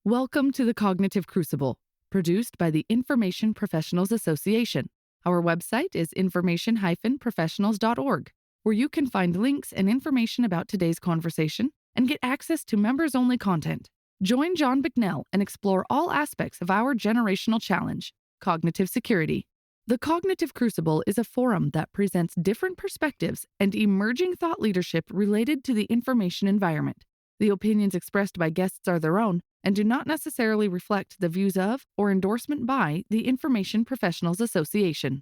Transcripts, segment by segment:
Welcome to the Cognitive Crucible, produced by the Information Professionals Association. Our website is information-professionals.org, where you can find links and information about today's conversation and get access to members-only content. Join John Bicknell and explore all aspects of our generational challenge, cognitive security. The Cognitive Crucible is a forum that presents different perspectives and emerging thought leadership related to the information environment. The opinions expressed by guests are their own and do not necessarily reflect the views of or endorsement by the Information Professionals Association.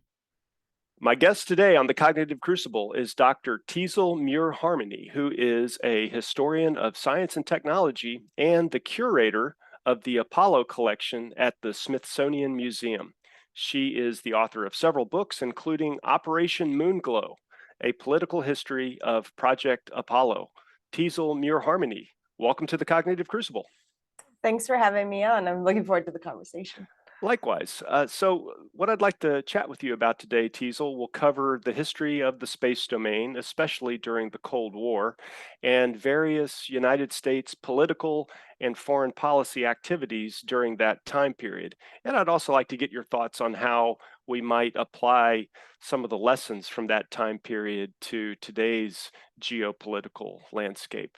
My guest today on the Cognitive Crucible is Dr. Teasel Muir-Harmony, who is a historian of science and technology and the curator of the Apollo collection at the Smithsonian Museum. She is the author of several books, including Operation Moonglow, a political history of Project Apollo. Teasel Muir-Harmony, welcome to the Cognitive Crucible. Thanks for having me on. I'm looking forward to the conversation. Likewise. So what I'd like to chat with you about today, Teasel, will cover the history of the space domain, especially during the Cold War, and various United States political and foreign policy activities during that time period. And I'd also like to get your thoughts on how we might apply some of the lessons from that time period to today's geopolitical landscape.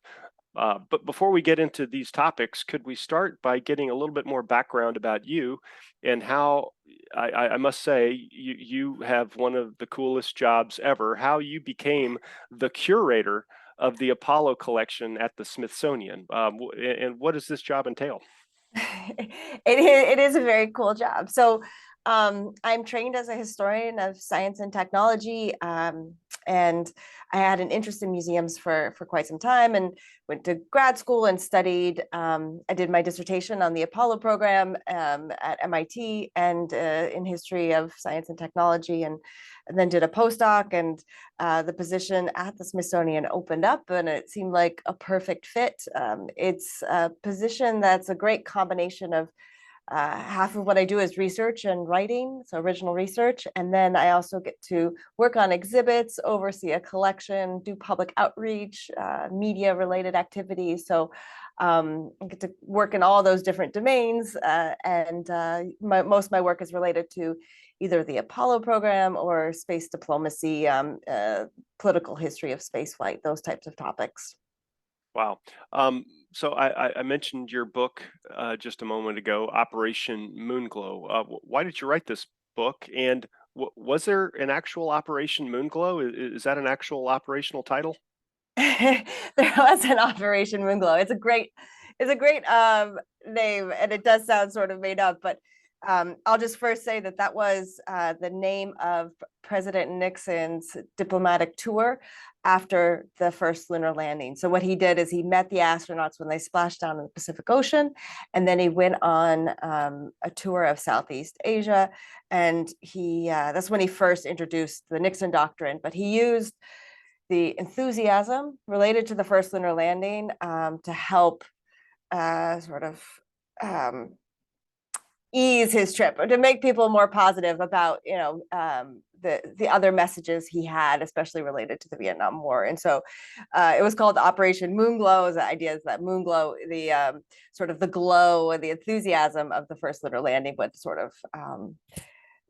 But before we get into these topics, could we start by getting a little bit more background about you and how, I must say, you have one of the coolest jobs ever, how you became the curator of the Apollo collection at the Smithsonian. And what does this job entail? It is a very cool job. So I'm trained as a historian of science and technology, and I had an interest in museums for quite some time and went to grad school and studied. I did my dissertation on the Apollo program at MIT and in history of science and technology, and then did a postdoc, and the position at the Smithsonian opened up and it seemed like a perfect fit. It's a position that's a great combination of half of what I do is research and writing, so original research. And then I also get to work on exhibits, oversee a collection, do public outreach, media related activities. So I get to work in all those different domains. Most of my work is related to either the Apollo program or space diplomacy, political history of spaceflight, those types of topics. Wow. So I mentioned your book just a moment ago, Operation Moonglow. Why did you write this book? And was there an actual Operation Moonglow? Is that an actual operational title? There was an Operation Moonglow. It's a great name, and it does sound sort of made up, but I'll just first say that was the name of President Nixon's diplomatic tour after the first lunar landing. So what he did is he met the astronauts when they splashed down in the Pacific Ocean, and then he went on a tour of Southeast Asia, and that's when he first introduced the Nixon Doctrine. But he used the enthusiasm related to the first lunar landing to help ease his trip, or to make people more positive about the other messages he had, especially related to the Vietnam War. And so it was called Operation Moonglow. The idea is that Moonglow, the sort of the glow and the enthusiasm of the first lunar landing would sort of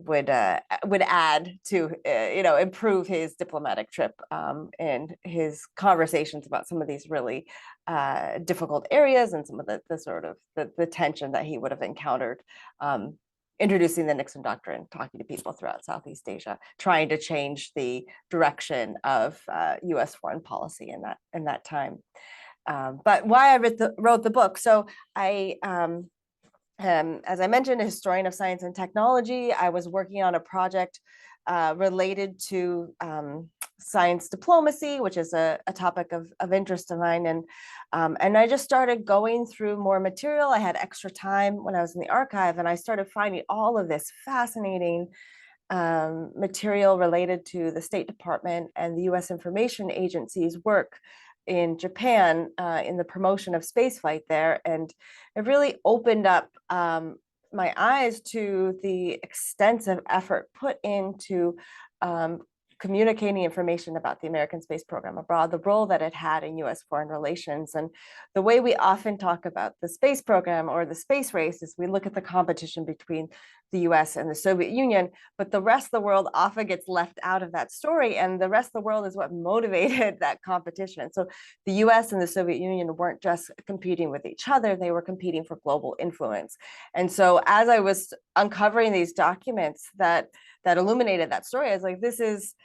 would add to improve his diplomatic trip and his conversations about some of these really difficult areas and some of the sort of the tension that he would have encountered introducing the Nixon Doctrine, talking to people throughout Southeast Asia, trying to change the direction of U.S. foreign policy in that time. But why I wrote the book. So as I mentioned, a historian of science and technology. I was working on a project related to science diplomacy, which is a topic of interest of mine. And I just started going through more material. I had extra time when I was in the archive, and I started finding all of this fascinating material related to the State Department and the U.S. Information Agency's work in Japan in the promotion of spaceflight there. And it really opened up my eyes to the extensive effort put into communicating information about the American space program abroad, the role that it had in US foreign relations. And the way we often talk about the space program or the space race is we look at the competition between the US and the Soviet Union, but the rest of the world often gets left out of that story. And the rest of the world is what motivated that competition. So the US and the Soviet Union weren't just competing with each other, they were competing for global influence. And so as I was uncovering these documents that illuminated that story, I was like, this is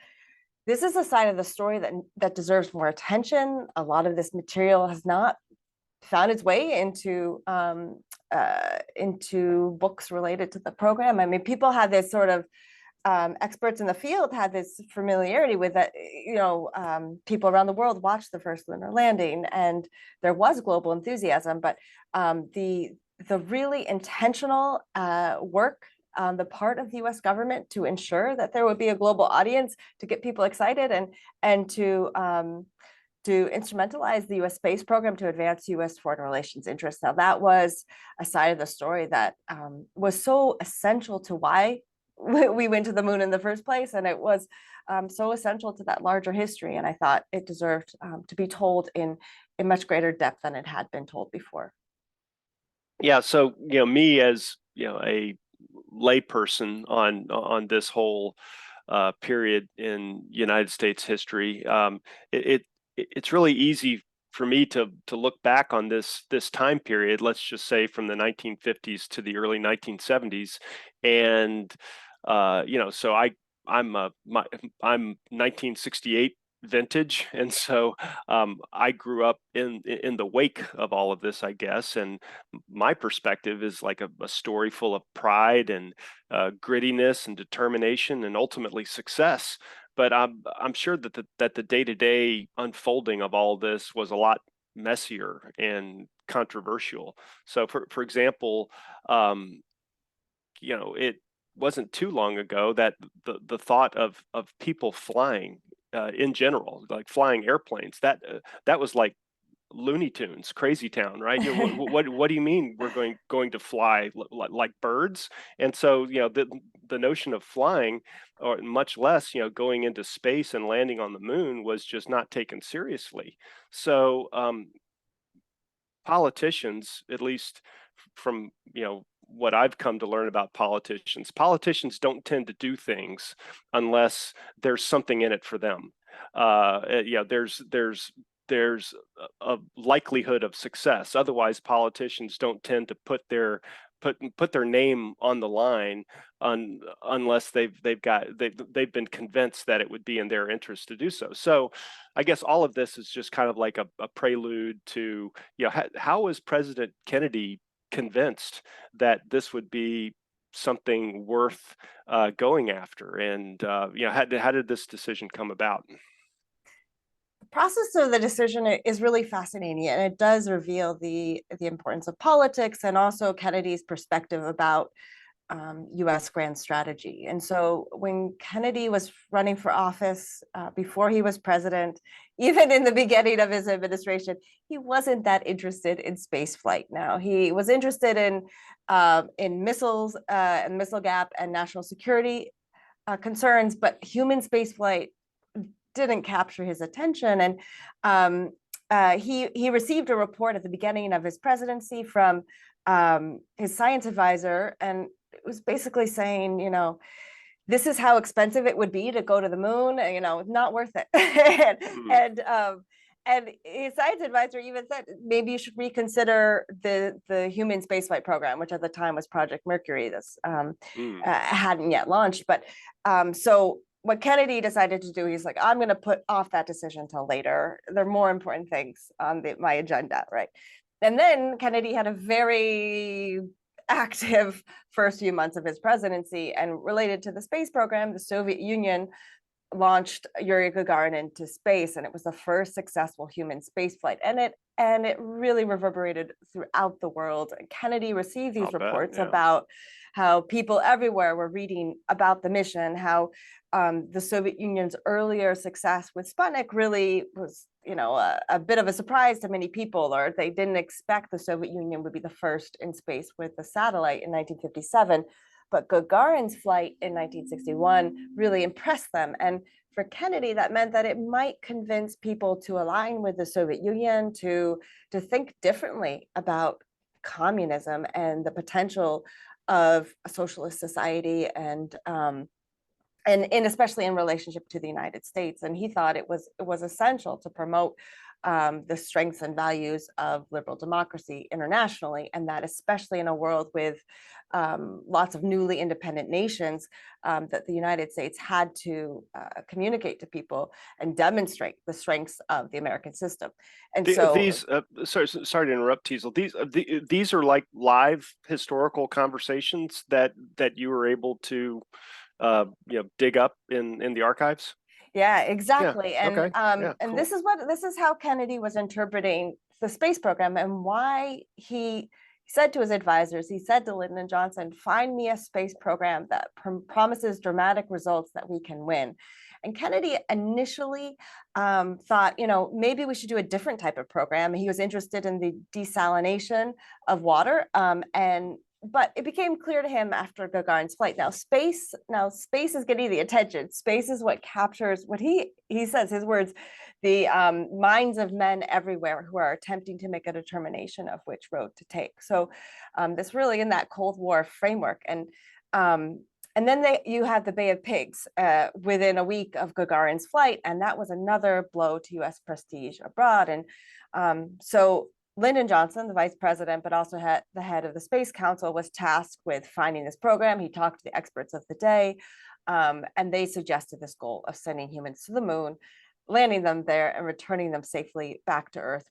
a side of the story that deserves more attention. A lot of this material has not found its way into books related to the program. I mean, people had this sort of experts in the field had this familiarity with that. People around the world watched the first lunar landing, and there was global enthusiasm. But the really intentional work on the part of the U.S. government to ensure that there would be a global audience, to get people excited, and to instrumentalize the U.S. space program to advance U.S. foreign relations interests. Now, that was a side of the story that was so essential to why we went to the moon in the first place, and it was so essential to that larger history. And I thought it deserved to be told in much greater depth than it had been told before. Yeah, so me as a layperson on this whole period in United States history, it's really easy for me to look back on this time period. Let's just say from the 1950s to the early 1970s, and so I'm 1968 vintage, and so I grew up in the wake of all of this, I guess, and my perspective is like a story full of pride and grittiness and determination and ultimately success. But I'm sure that the day-to-day unfolding of all this was a lot messier and controversial. So for example, it wasn't too long ago that the thought of people flying in general, like flying airplanes, that was like Looney Tunes, Crazy Town, right? What do you mean we're going to fly like birds? And so the notion of flying, or much less going into space and landing on the moon, was just not taken seriously. So politicians, at least from what I've come to learn about politicians don't tend to do things unless there's something in it for them. There's a likelihood of success. Otherwise, politicians don't tend to put their name on the line unless they've been convinced that it would be in their interest to do so. So I guess all of this is just kind of like a prelude to how was President Kennedy convinced that this would be something worth going after, and how did this decision come about? The process of the decision is really fascinating, and it does reveal the importance of politics and also Kennedy's perspective about US grand strategy. And so when Kennedy was running for office, before he was president, even in the beginning of his administration, he wasn't that interested in space flight. Now, he was interested in missiles and missile gap and national security concerns, but human space flight didn't capture his attention. And he received a report at the beginning of his presidency from his science advisor, and it was basically saying, this is how expensive it would be to go to the moon, not worth it. and his science advisor even said, maybe you should reconsider the human spaceflight program, which at the time was Project Mercury. This hadn't yet launched. But so what Kennedy decided to do, he's like, I'm going to put off that decision till later. There are more important things on my agenda, right? And then Kennedy had a very active first few months of his presidency. And related to the space program, the Soviet Union launched Yuri Gagarin into space, and it was the first successful human space flight. And it really reverberated throughout the world. Kennedy received these reports about how people everywhere were reading about the mission, how the Soviet Union's earlier success with Sputnik really was, a bit of a surprise to many people, or they didn't expect the Soviet Union would be the first in space with the satellite in 1957. But Gagarin's flight in 1961 really impressed them. And for Kennedy, that meant that it might convince people to align with the Soviet Union, to think differently about communism and the potential of a socialist society, and especially in relationship to the United States. And he thought it was essential to promote the strengths and values of liberal democracy internationally, and that especially in a world with lots of newly independent nations, that the United States had to communicate to people and demonstrate the strengths of the American system. And so, These, sorry to interrupt, Teasel. These are like live historical conversations that you were able to dig up in the archives. yeah, Yeah. exactly. Okay. Yeah. And Cool. this is how Kennedy was interpreting the space program, and why he said to his advisors, he said to Lyndon Johnson, find me a space program that promises dramatic results that we can win. And Kennedy initially thought, maybe we should do a different type of program. He was interested in the desalination of water, but it became clear to him after Gagarin's flight. Now space is getting the attention. Space is what captures what he says, his words, the minds of men everywhere who are attempting to make a determination of which road to take. So this really in that Cold War framework. And then you had the Bay of Pigs within a week of Gagarin's flight, and that was another blow to U.S. prestige abroad. And so Lyndon Johnson, the vice president, but also the head of the Space Council, was tasked with finding this program. He talked to the experts of the day, and they suggested this goal of sending humans to the moon, landing them there, and returning them safely back to Earth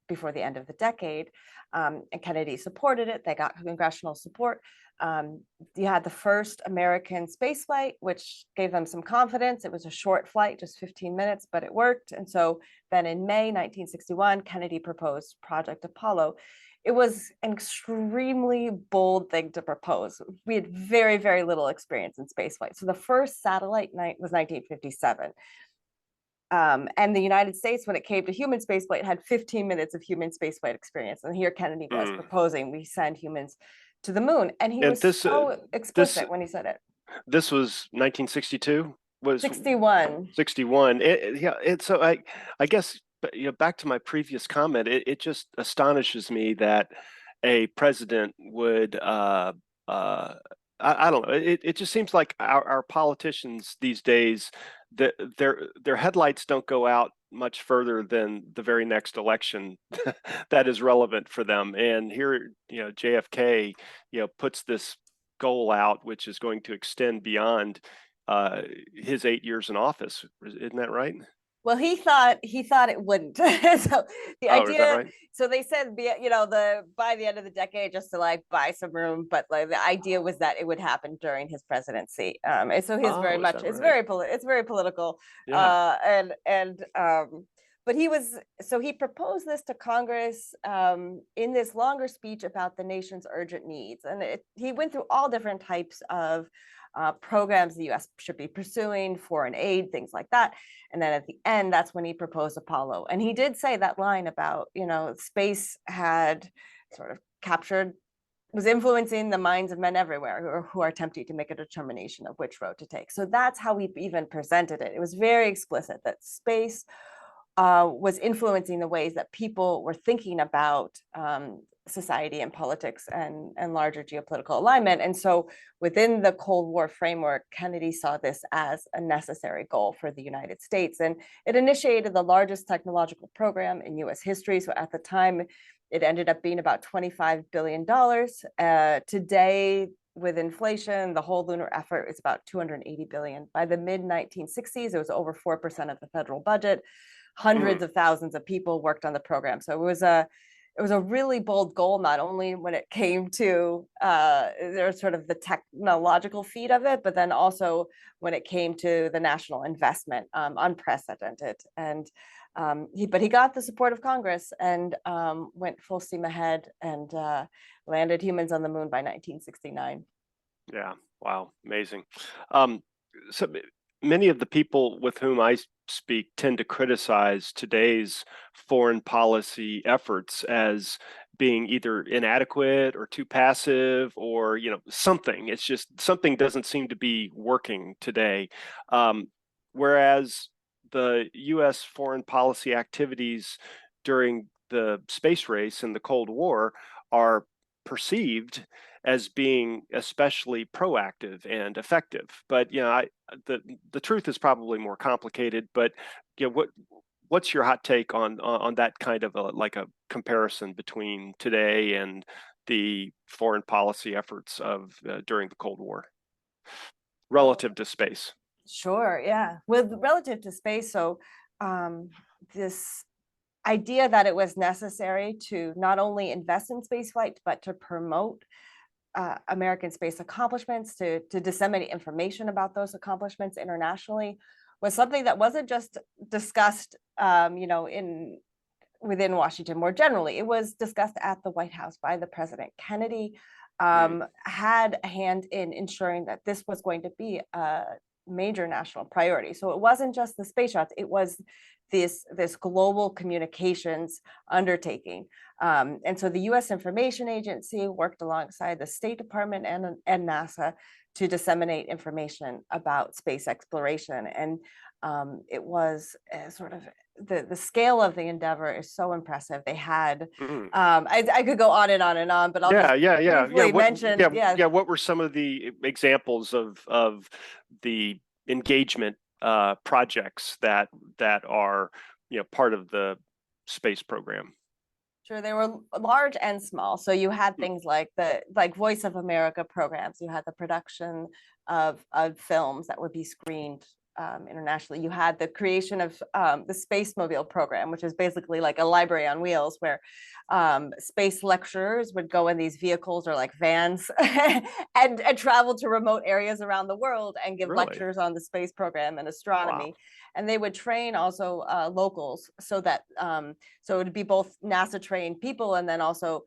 before the end of the decade. And Kennedy supported it. They got congressional support. You had the first American space flight, which gave them some confidence. It was a short flight, just 15 minutes, but it worked. And so then in May 1961, Kennedy proposed Project Apollo. It was an extremely bold thing to propose. We had very, very little experience in spaceflight. So the first satellite night was 1957. And the United States, when it came to human spaceflight, had 15 minutes of human spaceflight experience. And here Kennedy was proposing we send humans to the moon. And he was so explicit when he said it. This was 1962. Was 61. 61. So I guess, back to my previous comment, it just astonishes me that a president would I don't know. It just seems like our politicians these days, that their headlights don't go out much further than the very next election that is relevant for them. And here, JFK, puts this goal out, which is going to extend beyond his 8 years in office. Isn't that right? Well, he thought it wouldn't. So the Oh, is that idea, right? so they said, by the end of the decade, just to like buy some room, but like the idea was that it would happen during his presidency. And so he's very Oh, is much, that it's right? it's very political. Yeah. But he proposed this to Congress in this longer speech about the nation's urgent needs. And he went through all different types of programs the US should be pursuing, foreign aid, things like that. And then at the end, that's when he proposed Apollo. And he did say that line about, space had sort of was influencing the minds of men everywhere who are attempting to make a determination of which road to take. So that's how we even presented it. It was very explicit that space was influencing the ways that people were thinking about society and politics and larger geopolitical alignment. And so within the Cold War framework, Kennedy saw this as a necessary goal for the United States. And it initiated the largest technological program in US history. So at the time, it ended up being about $25 billion. Today, with inflation, the whole lunar effort is about $280 billion. By the mid 1960s, it was over 4% of the federal budget. Hundreds of thousands of people worked on the program. So it was a really bold goal, not only when it came to there's sort of the technological feat of it, but then also when it came to the national investment, unprecedented. And he got the support of Congress and went full steam ahead and landed humans on the moon by 1969. Yeah. Wow. Amazing. So many of the people with whom I speak tend to criticize today's foreign policy efforts as being either inadequate or too passive, or something. It's just something doesn't seem to be working today. Whereas the U.S. foreign policy activities during the space race and the Cold War are perceived as being especially proactive and effective. But the truth is probably more complicated. But what's your hot take on that kind of like a comparison between today and the foreign policy efforts of during the Cold War relative to space? Sure, yeah. With relative to space, so this idea that it was necessary to not only invest in spaceflight, but to promote American space accomplishments, to disseminate information about those accomplishments internationally, was something that wasn't just discussed, in within Washington more generally. It was discussed at the White House by the President. Kennedy had a hand in ensuring that this was going to be a major national priority. So it wasn't just the space shots, it was this global communications undertaking. And so the US Information Agency worked alongside the State Department and NASA to disseminate information about space exploration. And it was sort of the scale of the endeavor is so impressive. They had I could go on and on and on, but I'll just briefly mention. What were some of the examples of the engagement projects that are part of the space program? Sure, they were large and small. So you had things like the Voice of America programs. You had the production of films that would be screened internationally. You had the creation of the Space Mobile program, which is basically like a library on wheels, where space lecturers would go in these vehicles or like vans and travel to remote areas around the world and give lectures on the space program and astronomy. Wow. And they would train also locals, so that so it would be both NASA trained people and then also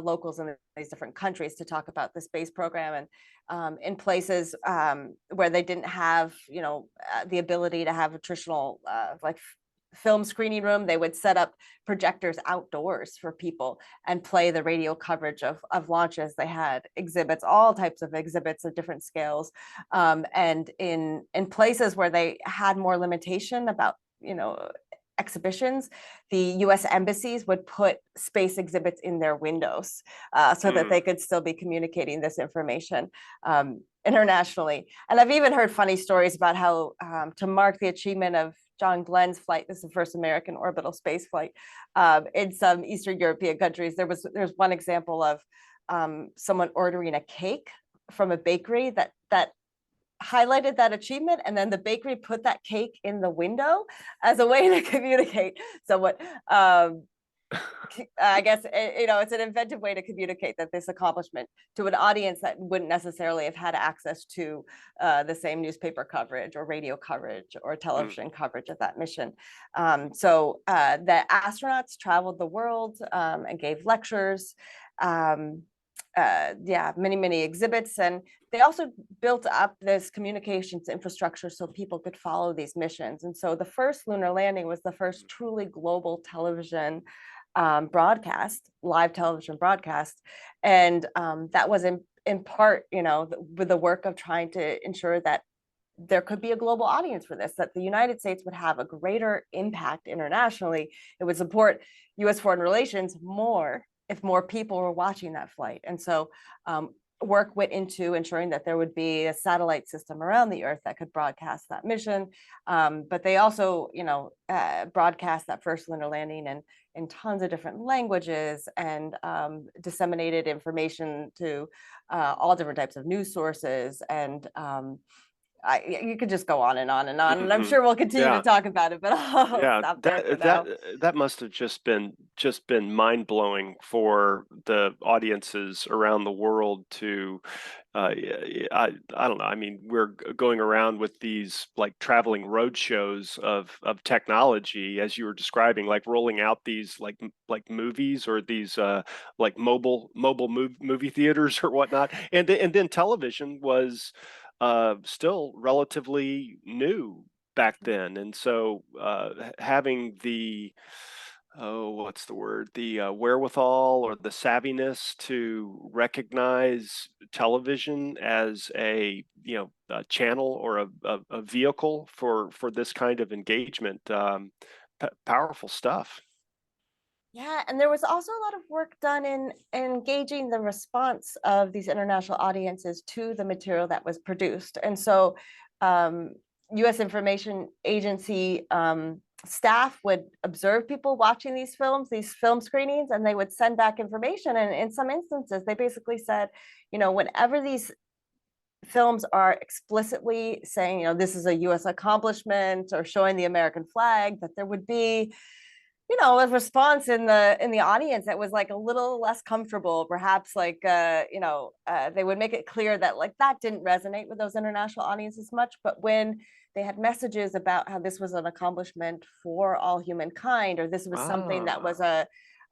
locals in these different countries to talk about the space program. And in places where they didn't have, the ability to have a traditional film screening room, they would set up projectors outdoors for people and play the radio coverage of launches. They had exhibits, all types of exhibits of different scales. And in places where they had more limitation about, exhibitions, the US embassies would put space exhibits in their windows so that they could still be communicating this information internationally. And I've even heard funny stories about how to mark the achievement of John Glenn's flight, this is the first American orbital space flight, in some Eastern European countries, there's one example of someone ordering a cake from a bakery that highlighted that achievement, and then the bakery put that cake in the window as a way to communicate somewhat. I guess it's an inventive way to communicate that this accomplishment to an audience that wouldn't necessarily have had access to the same newspaper coverage or radio coverage or television coverage of that mission. So the astronauts traveled the world and gave lectures. Many exhibits, and they also built up this communications infrastructure so people could follow these missions. And so the first lunar landing was the first truly global television broadcast, live television broadcast, and that was in part, with the work of trying to ensure that there could be a global audience for this, that the United States would have a greater impact internationally. It would support U.S. foreign relations more if more people were watching that flight. And so work went into ensuring that there would be a satellite system around the Earth that could broadcast that mission. But they also, broadcast that first lunar landing in tons of different languages, and disseminated information to all different types of news sources. And you could just go on and on and on, and I'm sure we'll continue to talk about it, but I'll stop there for now. That must have just been mind blowing for the audiences around the world to. I don't know. I mean, we're going around with these like traveling road shows of technology, as you were describing, like rolling out these like movies, or these like mobile movie theaters or whatnot, and then television was still relatively new back then. And so having the what's the word? The wherewithal or the savviness to recognize television as a channel or a vehicle for this kind of engagement. Powerful stuff. Yeah, and there was also a lot of work done in engaging the response of these international audiences to the material that was produced. And so US Information Agency staff would observe people watching these film screenings, and they would send back information. And in some instances, they basically said, whenever these films are explicitly saying, this is a US accomplishment or showing the American flag, that there would be a response in the audience that was like a little less comfortable, perhaps like they would make it clear that like that didn't resonate with those international audiences much. But when they had messages about how this was an accomplishment for all humankind, or this was something that was Ah,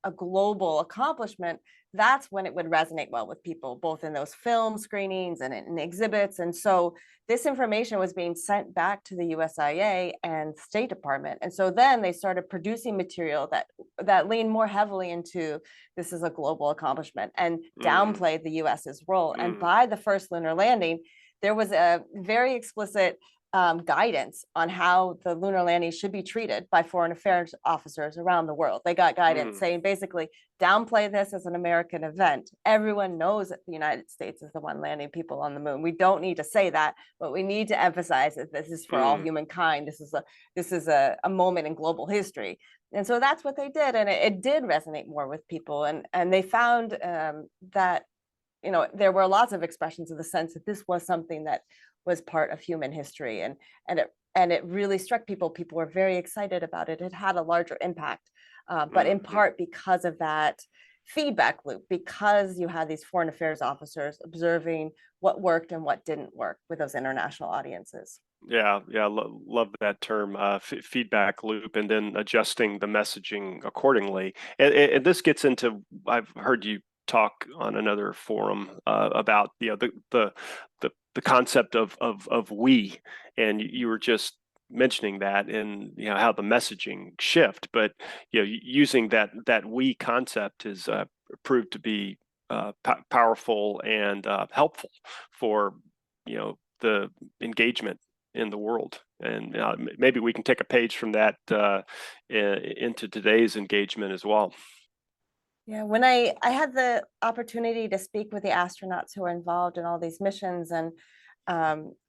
a global accomplishment, that's when it would resonate well with people, both in those film screenings and in exhibits. And so this information was being sent back to the USIA and State Department. And so then they started producing material that leaned more heavily into this is a global accomplishment and mm, downplayed the US's role. And mm, by the first lunar landing, there was a very explicit guidance on how the lunar landing should be treated by foreign affairs officers around the world. They got guidance mm, saying basically downplay this as an American event. Everyone knows that the United States is the one landing people on the moon. We don't need to say that, but we need to emphasize that this is for all mm, humankind. This is a moment in global history. And so that's what they did, and it did resonate more with people. And they found that there were lots of expressions of the sense that this was something that was part of human history, and it really struck people. People were very excited about it. It had a larger impact, but in mhm. part because of that feedback loop, because you had these foreign affairs officers observing what worked and what didn't work with those international audiences. Yeah, yeah, love that term, feedback loop, and then adjusting the messaging accordingly. And this gets into, I've heard you talk on another forum about the concept of we, and you were just mentioning that, and how the messaging shift, but using that we concept is proved to be powerful and helpful for the engagement in the world. And maybe we can take a page from that into today's engagement as well. Yeah, when I had the opportunity to speak with the astronauts who were involved in all these missions, and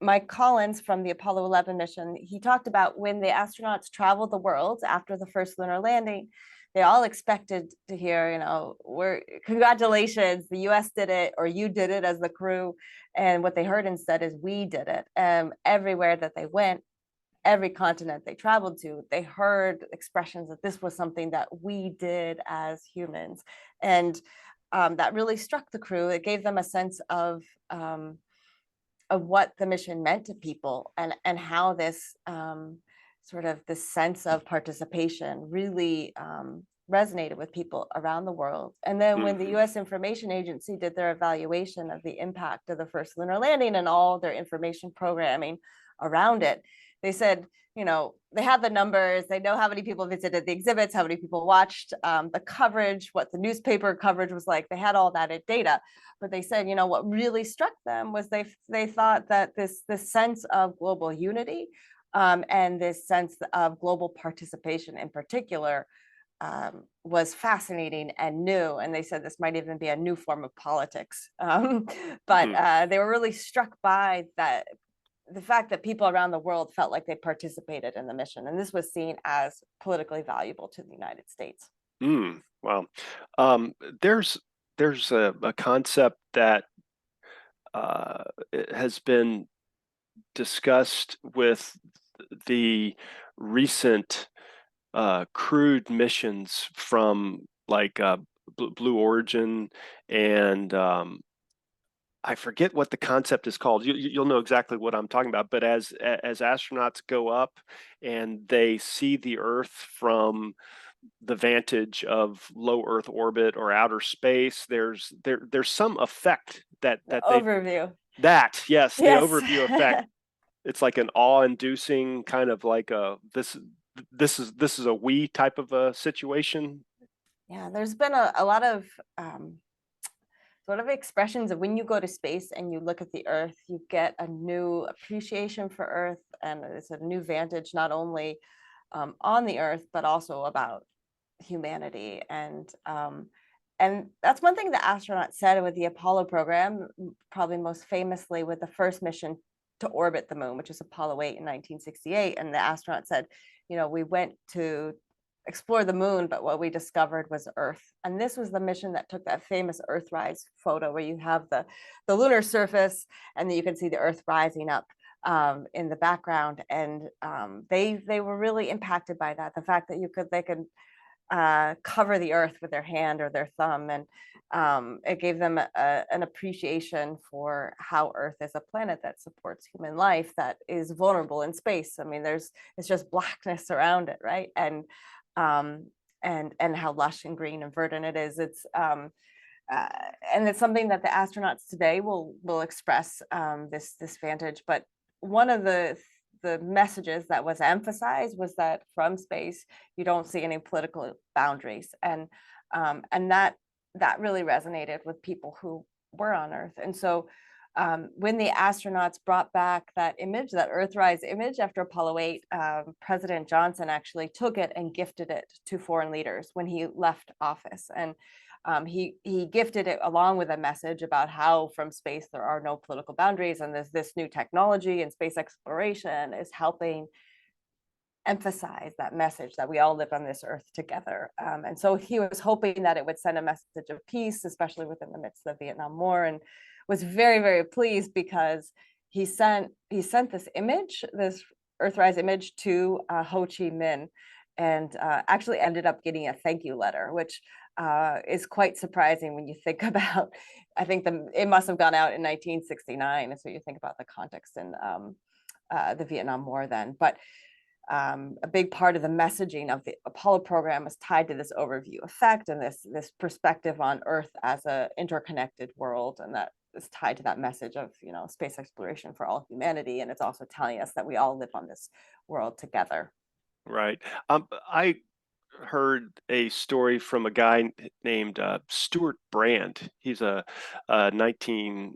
Mike Collins from the Apollo 11 mission, he talked about when the astronauts traveled the world after the first lunar landing, they all expected to hear, we're congratulations, the US did it, or you did it as the crew. And what they heard instead is we did it. Everywhere that they went, every continent they traveled to, they heard expressions that this was something that we did as humans. And that really struck the crew. It gave them a sense of what the mission meant to people, and how this sort of this sense of participation really resonated with people around the world. And then when the Hmm. US Information Agency did their evaluation of the impact of the first lunar landing and all their information programming around it, they said, they have the numbers, they know how many people visited the exhibits, how many people watched the coverage, what the newspaper coverage was like. They had all that data, but they said, what really struck them was they thought that this sense of global unity, and this sense of global participation in particular, was fascinating and new. And they said this might even be a new form of politics. But Hmm. they were really struck by that, the fact that people around the world felt like they participated in the mission, and this was seen as politically valuable to the United States. Mm. Wow. Um, there's there's a concept that has been discussed with the recent crewed missions from like Blue Origin, and I forget what the concept is called. You'll know exactly what I'm talking about. But as astronauts go up and they see the Earth from the vantage of low Earth orbit or outer space, there's some effect that The they overview. That, yes, the Yes. overview effect. It's like an awe-inducing kind of like a this is a we type of a situation. Yeah, there's been a lot of um, sort of expressions of when you go to space and you look at the Earth, you get a new appreciation for Earth, and it's a new vantage not only on the Earth but also about humanity. And that's one thing the astronauts said with the Apollo program, probably most famously with the first mission to orbit the moon, which is Apollo 8 in 1968. And the astronauts said, we went to explore the moon, but what we discovered was Earth. And this was the mission that took that famous Earthrise photo where you have the lunar surface and then you can see the Earth rising up in the background. And they were really impacted by that. The fact that they could cover the Earth with their hand or their thumb, and it gave them an appreciation for how Earth is a planet that supports human life that is vulnerable in space. I mean, it's just blackness around it, right? Um, and how lush and green and verdant it is. Uh, and it's something that the astronauts today will express this vantage. But one of the messages that was emphasized was that from space you don't see any political boundaries, and that really resonated with people who were on Earth. And so when the astronauts brought back that image, that Earthrise image after Apollo 8, President Johnson actually took it and gifted it to foreign leaders when he left office. And he gifted it along with a message about how from space there are no political boundaries, and this new technology and space exploration is helping emphasize that message that we all live on this Earth together. And so he was hoping that it would send a message of peace, especially within the midst of the Vietnam War, and was very, very pleased because he sent this image, this Earthrise image, to Ho Chi Minh, and actually ended up getting a thank you letter, which is quite surprising when you think about. I think it must have gone out in 1969, so you think about the context in the Vietnam War then. But a big part of the messaging of the Apollo program is tied to this overview effect and this perspective on Earth as an interconnected world, and that is tied to that message of space exploration for all humanity. And it's also telling us that we all live on this world together. Right. I heard a story from a guy named Stuart Brand. He's a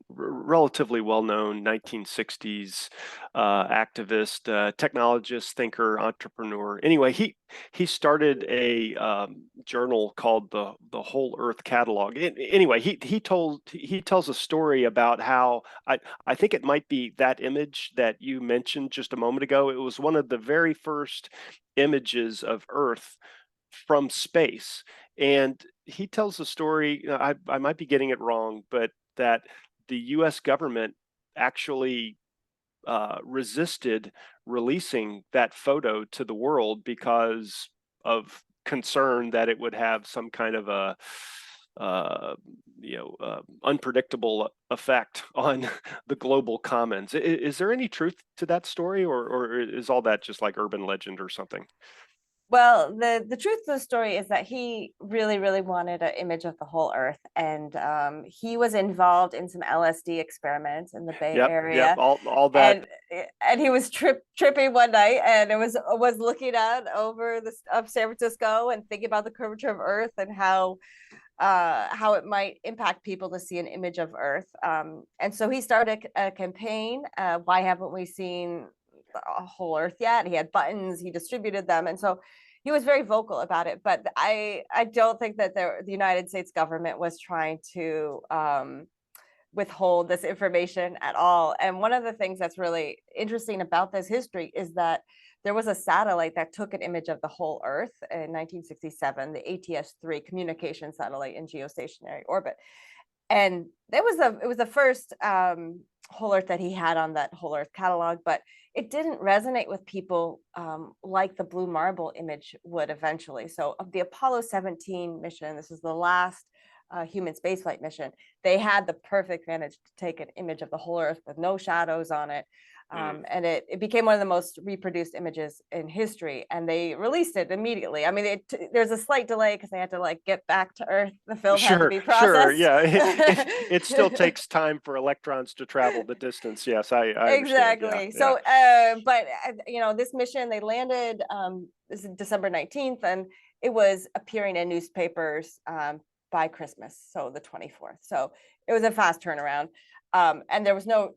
relatively well-known 1960s activist, technologist, thinker, entrepreneur. Anyway, he started a journal called the Whole Earth Catalog. Anyway, he tells a story about how I think it might be that image that you mentioned just a moment ago. It was one of the very first images of Earth from space. And he tells the story, I might be getting it wrong, but that the US government actually resisted releasing that photo to the world because of concern that it would have some kind of a unpredictable effect on the global commons. Is there any truth to that story, or is all that just like urban legend or something? Well, the truth of the story is that he really, really wanted an image of the whole Earth, and he was involved in some LSD experiments in the Bay Yep, Area, all that. and he was tripping one night, and it was looking out over the of San Francisco and thinking about the curvature of Earth and how it might impact people to see an image of Earth. And so he started a campaign. Why haven't we seen a whole Earth yet? He had buttons, he distributed them, and so he was very vocal about it. But I don't think that the United States government was trying to withhold this information at all. And one of the things that's really interesting about this history is that there was a satellite that took an image of the whole Earth in 1967, the ATS-3 communication satellite in geostationary orbit. And it was the first whole Earth that he had on that whole Earth catalog, but it didn't resonate with people like the blue marble image would eventually. So of the Apollo 17 mission, this is the last human spaceflight mission, they had the perfect vantage to take an image of the whole Earth with no shadows on it. Mm. And it became one of the most reproduced images in history, and they released it immediately. I mean, there's a slight delay because they had to like get back to Earth. The film had to Sure, be sure. processed. Yeah, it still takes time for electrons to travel the distance. Yes, I understand. Yeah, Exactly. yeah. So, but this mission, they landed this is December 19th, and it was appearing in newspapers by Christmas, so the 24th. So it was a fast turnaround, and there was no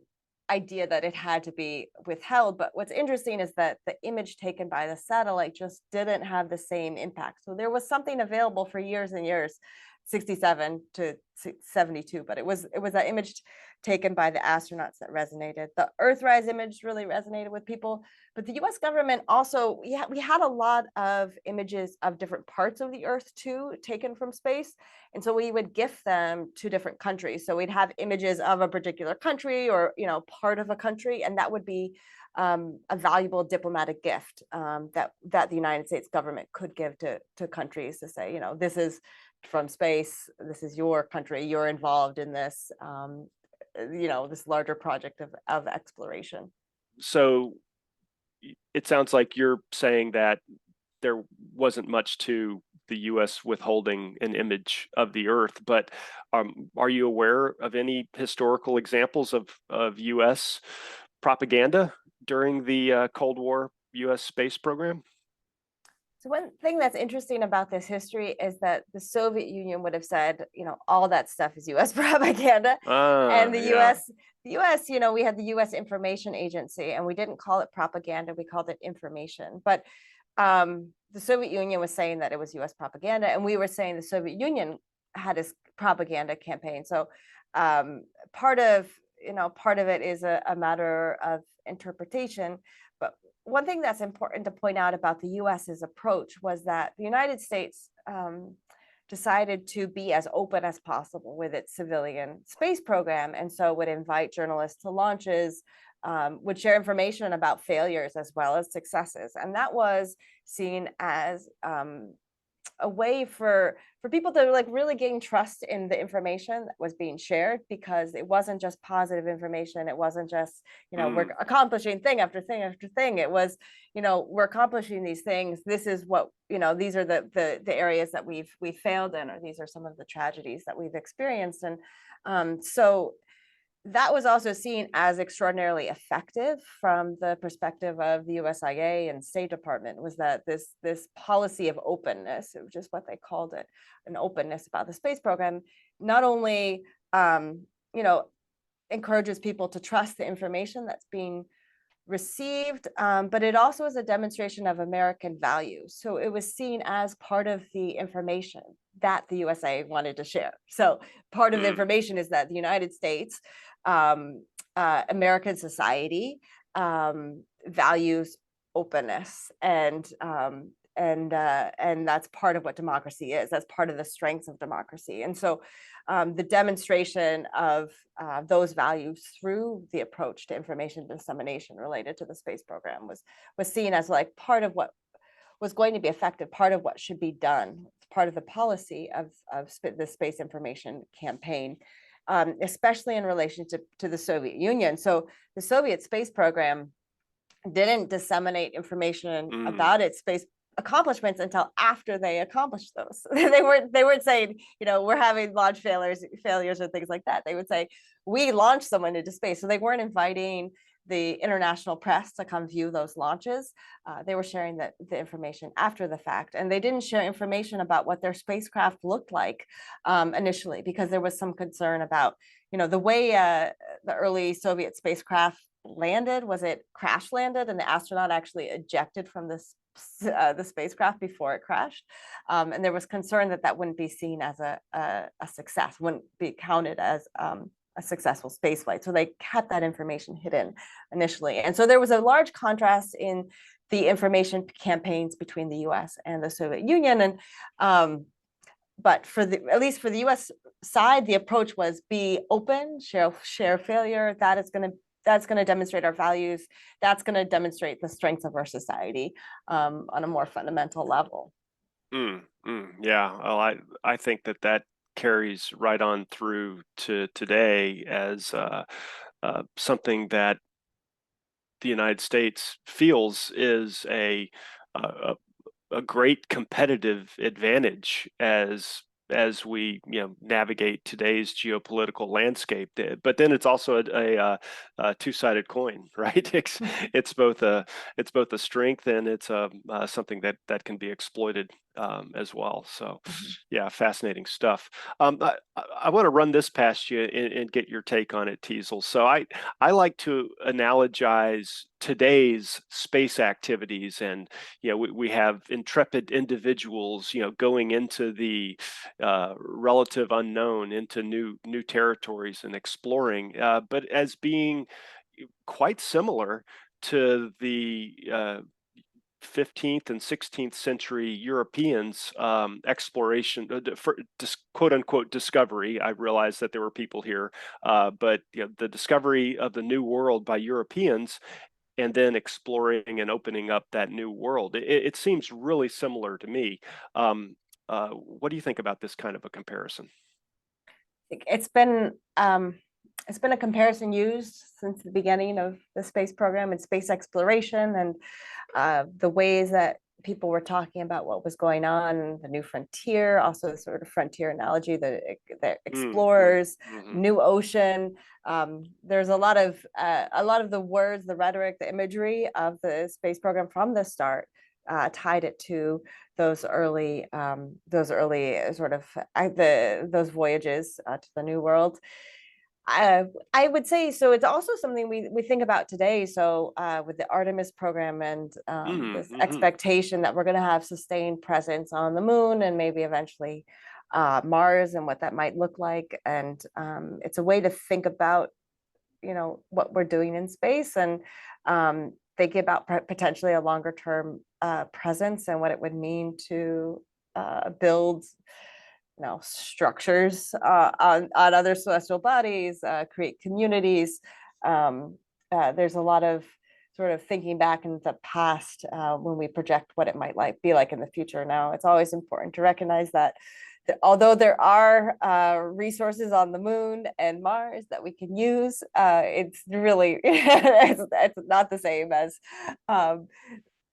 idea that it had to be withheld. But what's interesting is that the image taken by the satellite just didn't have the same impact. So there was something available for years and years, 67 to 72, but it was that image taken by the astronauts that resonated. The Earthrise image really resonated with people, but the US government also, we had a lot of images of different parts of the Earth too, taken from space. And so we would gift them to different countries. So we'd have images of a particular country or, part of a country, and that would be a valuable diplomatic gift that the United States government could give to countries to say, this is from space, this is your country, you're involved in this. This larger project of exploration. So it sounds like you're saying that there wasn't much to the U.S. withholding an image of the Earth, but are you aware of any historical examples of U.S. propaganda during the Cold War U.S. space program? So one thing that's interesting about this history is that the Soviet Union would have said, all that stuff is US propaganda. And Ah, the yeah. US, we had the US Information Agency, and we didn't call it propaganda, we called it information. But the Soviet Union was saying that it was US propaganda, and we were saying the Soviet Union had this propaganda campaign. So part of it is a matter of interpretation. But one thing that's important to point out about the US's approach was that the United States decided to be as open as possible with its civilian space program, and so would invite journalists to launches, would share information about failures as well as successes. And that was seen as a way for people to like really gain trust in the information that was being shared, because it wasn't just positive information. It wasn't just, we're Mm. accomplishing thing after thing after thing. It was, we're accomplishing these things. This is what, these are the areas that we've failed in, or these are some of the tragedies that we've experienced. And so that was also seen as extraordinarily effective from the perspective of the USIA and State Department, was that this policy of openness, which is what they called it, an openness about the space program, not only encourages people to trust the information that's being received, but it also is a demonstration of American values. So it was seen as part of the information that the USA wanted to share. So part of the Mm. information is that the United States, American society, values openness, and that's part of what democracy is. That's part of the strengths of democracy. And so the demonstration of those values through the approach to information dissemination related to the space program was seen as like part of what was going to be effective, part of what should be done, part of the policy of the space information campaign, especially in relation to the Soviet Union. So the Soviet space program didn't disseminate information Mm. about its space accomplishments until after they accomplished those. They weren't saying, we're having launch failures or things like that. They would say, we launched someone into space. So they weren't inviting the international press to come view those launches. They were sharing the information after the fact, and they didn't share information about what their spacecraft looked like initially, because there was some concern about, the way the early Soviet spacecraft landed. Was it crash landed, and the astronaut actually ejected from the spacecraft before it crashed? And there was concern that wouldn't be seen as a success, wouldn't be counted as a successful spaceflight. So they kept that information hidden initially. And so there was a large contrast in the information campaigns between the US and the Soviet Union. And but at least for the US side, the approach was be open, share failure. That's going to demonstrate our values. That's going to demonstrate the strengths of our society on a more fundamental level. Mm. Mm. Yeah. Well, I think that carries right on through to today as something that the United States feels is a, a great competitive advantage as we navigate today's geopolitical landscape. But then it's also a two-sided coin, right? It's both a strength, and it's something that can be exploited as well. So yeah, fascinating stuff. I want to run this past you and get your take on it, Teasel. So I like to analogize today's space activities, and we have intrepid individuals going into the relative unknown, into new territories and exploring, but as being quite similar to the 15th and 16th century Europeans' exploration, for quote unquote discovery. I realize that there were people here, but the discovery of the New World by Europeans, and then exploring and opening up that new world. It seems really similar to me. What do you think about this kind of a comparison? It's been it's been a comparison used since the beginning of the space program and space exploration, and the ways that people were talking about what was going on, the new frontier, also the sort of frontier analogy, the explorers, Mm-hmm. new ocean. There's a lot of the words, the rhetoric, the imagery of the space program from the start tied it to those early sort of those voyages to the new world. I would say so. It's also something we think about today. So with the Artemis program and this Mm-hmm. expectation that we're going to have sustained presence on the moon and maybe eventually Mars and what that might look like. And it's a way to think about, what we're doing in space, and thinking about potentially a longer term presence and what it would mean to build structures on other celestial bodies, create communities. There's a lot of sort of thinking back in the past when we project what it might be like in the future. Now, it's always important to recognize that although there are resources on the moon and Mars that we can use, it's really it's not the same as um,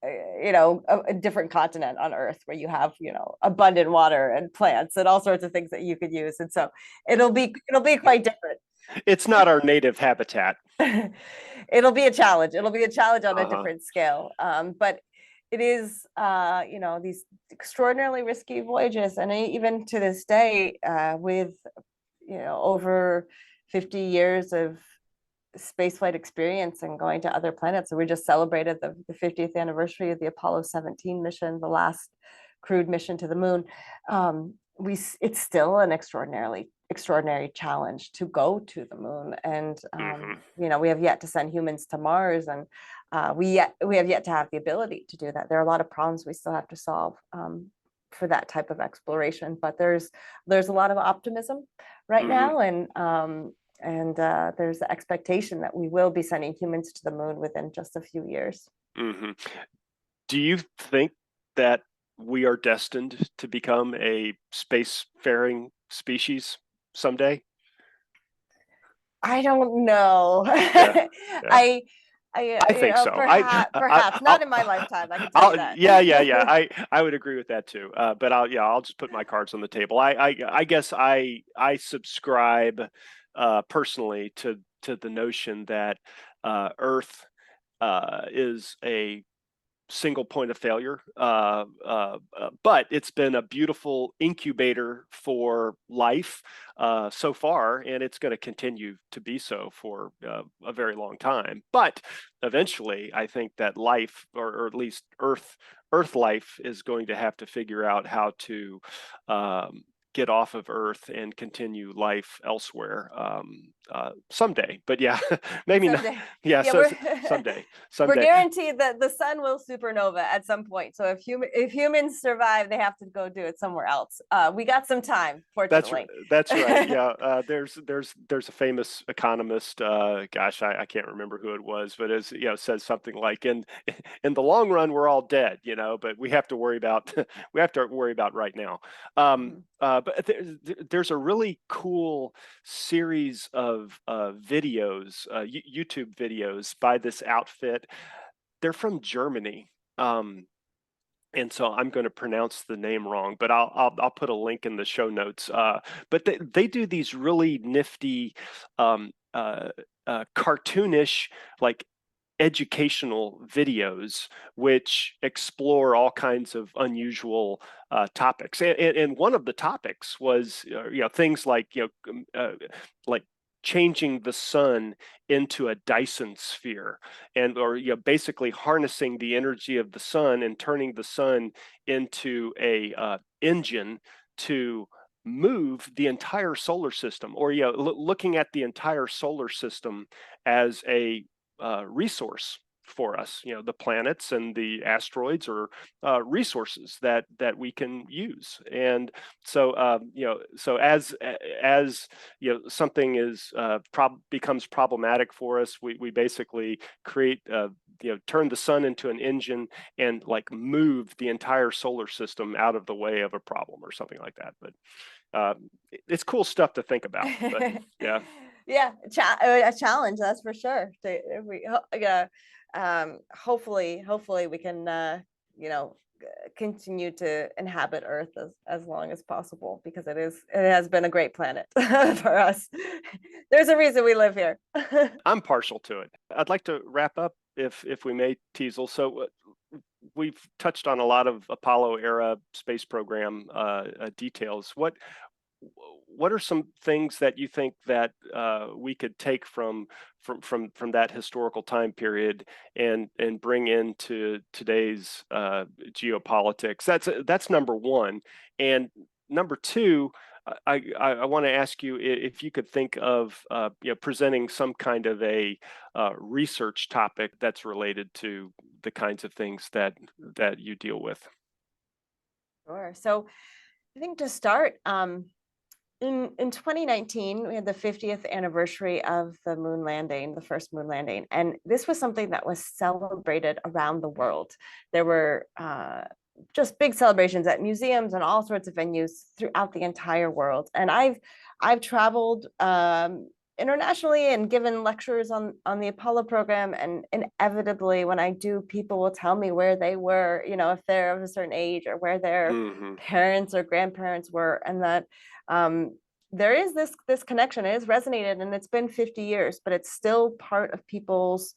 a different continent on Earth where you have abundant water and plants and all sorts of things that you could use, and so it'll be quite different. It's not our native habitat. It'll be a challenge. It'll be a challenge on a Uh-huh. different scale, but it is these extraordinarily risky voyages, and even to this day, with over 50 years of spaceflight experience and going to other planets. So we just celebrated the 50th anniversary of the Apollo 17 mission, the last crewed mission to the moon. It's still an extraordinary challenge to go to the moon, and Mm-hmm. we have yet to send humans to Mars, and we have yet to have the ability to do that. There are a lot of problems we still have to solve for that type of exploration, but there's a lot of optimism right Mm-hmm. now, and there's the expectation that we will be sending humans to the moon within just a few years. Mm-hmm. Do you think that we are destined to become a spacefaring species someday? I don't know. Yeah, yeah. I I think so. perhaps not in my lifetime. I can tell you that. Yeah. I would agree with that too. But I'll just put my cards on the table. I guess I subscribe personally to the notion that Earth is a single point of failure, but it's been a beautiful incubator for life so far, and it's going to continue to be so for a very long time. But eventually, I think that life, or at least Earth life, is going to have to figure out how to get off of Earth and continue life elsewhere someday. But yeah, maybe not. Someday. Yeah, Yeah, so we're someday, we're someday. guaranteed that the sun will supernova at some point. So if humans survive, they have to go do it somewhere else. We got some time, That's fortunately. that's right. Yeah, there's a famous economist. Gosh, I can't remember who it was, but as says something like, in the long run, we're all dead, but we have to worry about we have to worry about right now. But but there's a really cool series of videos, YouTube videos by this outfit. They're from Germany. And so I'm going to pronounce the name wrong, but I'll put a link in the show notes. But they do these really nifty, cartoonish, like educational videos which explore all kinds of unusual topics, and one of the topics was things like like changing the sun into a Dyson sphere, and or basically harnessing the energy of the sun and turning the sun into a engine to move the entire solar system, or looking at the entire solar system as a resource for us. The planets and the asteroids are resources that we can use. And so so as something is becomes problematic for us, we basically create turn the sun into an engine and like move the entire solar system out of the way of a problem or something like that. But it's cool stuff to think about. But yeah. Yeah, a challenge, that's for sure. Hopefully we can continue to inhabit Earth as long as possible, because it has been a great planet for us. There's a reason we live here. I'm partial to it. I'd like to wrap up if we may, Teasel. So we've touched on a lot of Apollo era space program details. What are some things that you think that we could take from that historical time period and bring into today's geopolitics? That's number one. And number two, I want to ask you if you could think of presenting some kind of a research topic that's related to the kinds of things that you deal with. Sure. So I think to start, in 2019, we had the 50th anniversary of the moon landing, the first moon landing. And this was something that was celebrated around the world. There were just big celebrations at museums and all sorts of venues throughout the entire world. And I've traveled internationally and given lectures on the Apollo program. And inevitably, when I do, people will tell me where they were, if they're of a certain age, or where their parents or grandparents were. And that there is this connection. It has resonated, and it's been 50 years, but it's still part of people's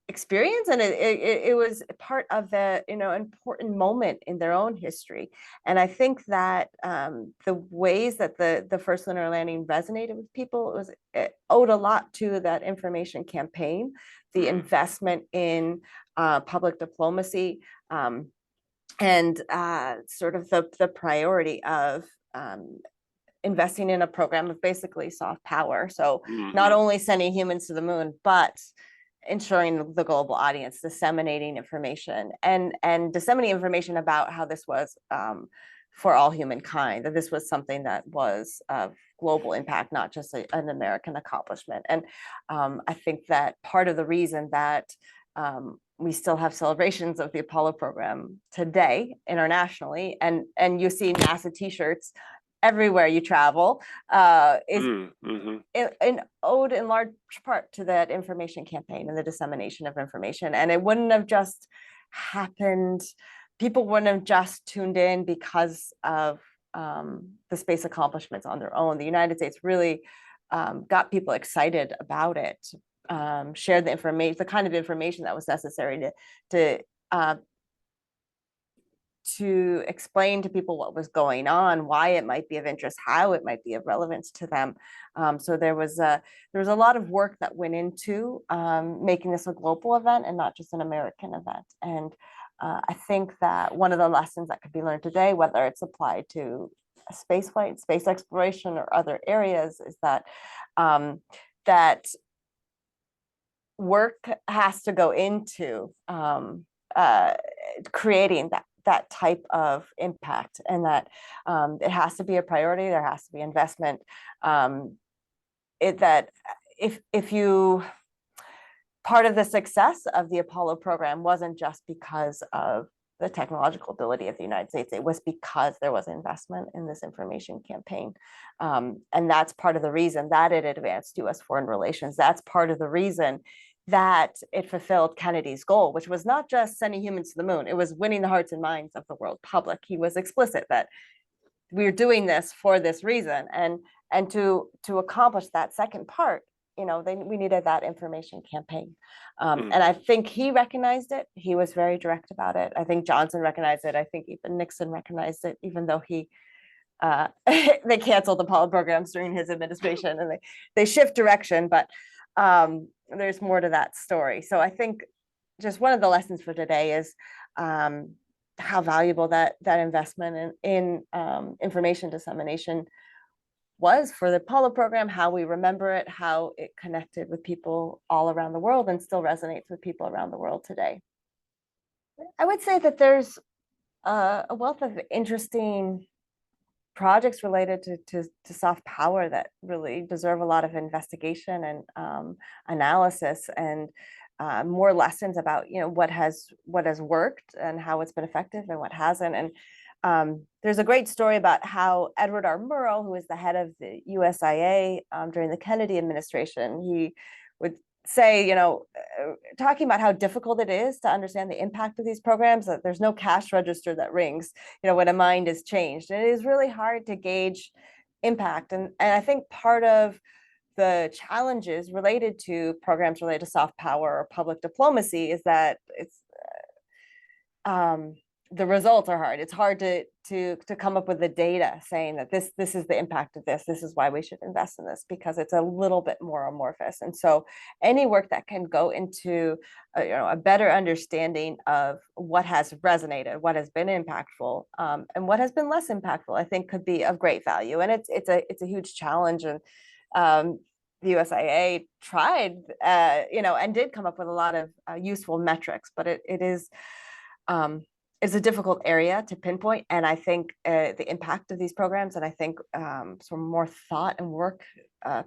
experience, and it was part of the important moment in their own history. And I think that the ways that the first lunar landing resonated with people, it owed a lot to that information campaign, the investment in public diplomacy, and sort of the priority of investing in a program of basically soft power. So not only sending humans to the moon, but ensuring the global audience, disseminating information and disseminating information about how this was for all humankind, that this was something that was of global impact, not just an American accomplishment. And I think that part of the reason that we still have celebrations of the Apollo program today internationally, and you see NASA t-shirts everywhere you travel, is owed in large part to that information campaign and the dissemination of information. And it wouldn't have just happened. People wouldn't have just tuned in because of the space accomplishments on their own. The United States really got people excited about it, shared the information, the kind of information that was necessary to explain to people what was going on, why it might be of interest, how it might be of relevance to them. So there was a lot of work that went into making this a global event and not just an American event. And I think that one of the lessons that could be learned today, whether it's applied to spaceflight, space exploration, or other areas, is that that work has to go into creating that type of impact, and that it has to be a priority. There has to be investment. That if you, part of the success of the Apollo program wasn't just because of the technological ability of the United States. It was because there was investment in this information campaign. And that's part of the reason that it advanced US foreign relations. That's part of the reason that it fulfilled Kennedy's goal, which was not just sending humans to the moon, it was winning the hearts and minds of the world public. He was explicit that we're doing this for this reason. And to accomplish that second part, we needed that information campaign. Mm. And I think he recognized it. He was very direct about it. I think Johnson recognized it. I think even Nixon recognized it, even though they canceled the Apollo programs during his administration, and they shift direction, but there's more to that story. So I think just one of the lessons for today is how valuable that investment in information dissemination was for the Apollo program, how we remember it, how it connected with people all around the world and still resonates with people around the world today. I would say that there's a wealth of interesting projects related to soft power that really deserve a lot of investigation and analysis, and more lessons about what has worked and how it's been effective and what hasn't. And there's a great story about how Edward R. Murrow, who was the head of the USIA during the Kennedy administration, he would say, talking about how difficult it is to understand the impact of these programs, that there's no cash register that rings, when a mind is changed. And it is really hard to gauge impact. And I think part of the challenges related to programs related to soft power or public diplomacy is that it's the results are hard. It's hard to come up with the data saying that this is the impact of this. This is why we should invest in this, because it's a little bit more amorphous. And so any work that can go into a better understanding of what has resonated, what has been impactful, and what has been less impactful, I think could be of great value. And it's a huge challenge. And the USIA tried, and did come up with a lot of useful metrics, but it is it's a difficult area to pinpoint. And I think the impact of these programs, and I think some more thought and work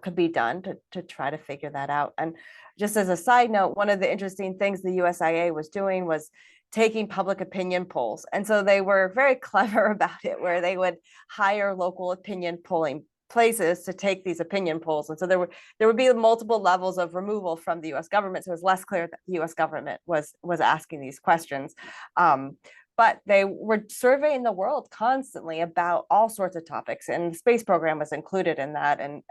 could be done to try to figure that out. And just as a side note, one of the interesting things the USIA was doing was taking public opinion polls. And so they were very clever about it, where they would hire local opinion polling places to take these opinion polls. And so there would be multiple levels of removal from the US government. So it was less clear that the US government was asking these questions. But they were surveying the world constantly about all sorts of topics, and the space program was included in that. And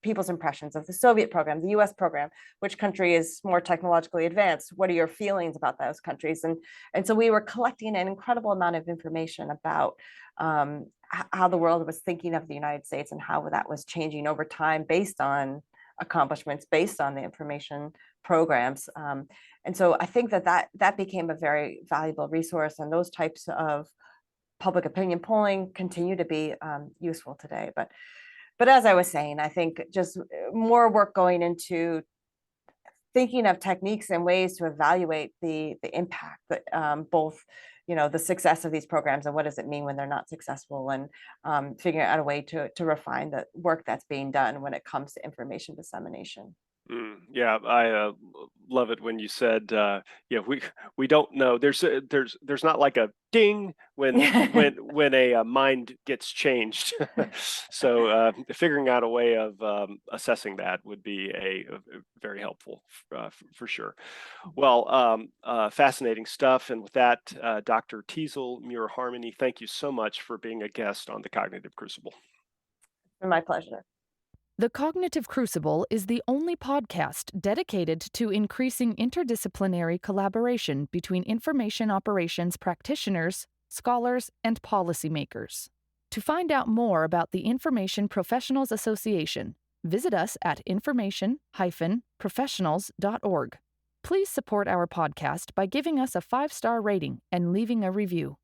people's impressions of the Soviet program, the US program, which country is more technologically advanced? What are your feelings about those countries? And so we were collecting an incredible amount of information about how the world was thinking of the United States and how that was changing over time based on accomplishments, based on the information programs. And so I think that became a very valuable resource, and those types of public opinion polling continue to be useful today. But as I was saying, I think just more work going into thinking of techniques and ways to evaluate the impact, that both the success of these programs and what does it mean when they're not successful, and figuring out a way to refine the work that's being done when it comes to information dissemination. Yeah, I love it when you said, we don't know. There's not like a ding when a mind gets changed. So figuring out a way of assessing that would be a very helpful for sure. Well, fascinating stuff. And with that, Dr. Teasel Muir-Harmony, thank you so much for being a guest on the Cognitive Crucible. My pleasure. The Cognitive Crucible is the only podcast dedicated to increasing interdisciplinary collaboration between information operations practitioners, scholars, and policymakers. To find out more about the Information Professionals Association, visit us at information-professionals.org. Please support our podcast by giving us a 5-star rating and leaving a review.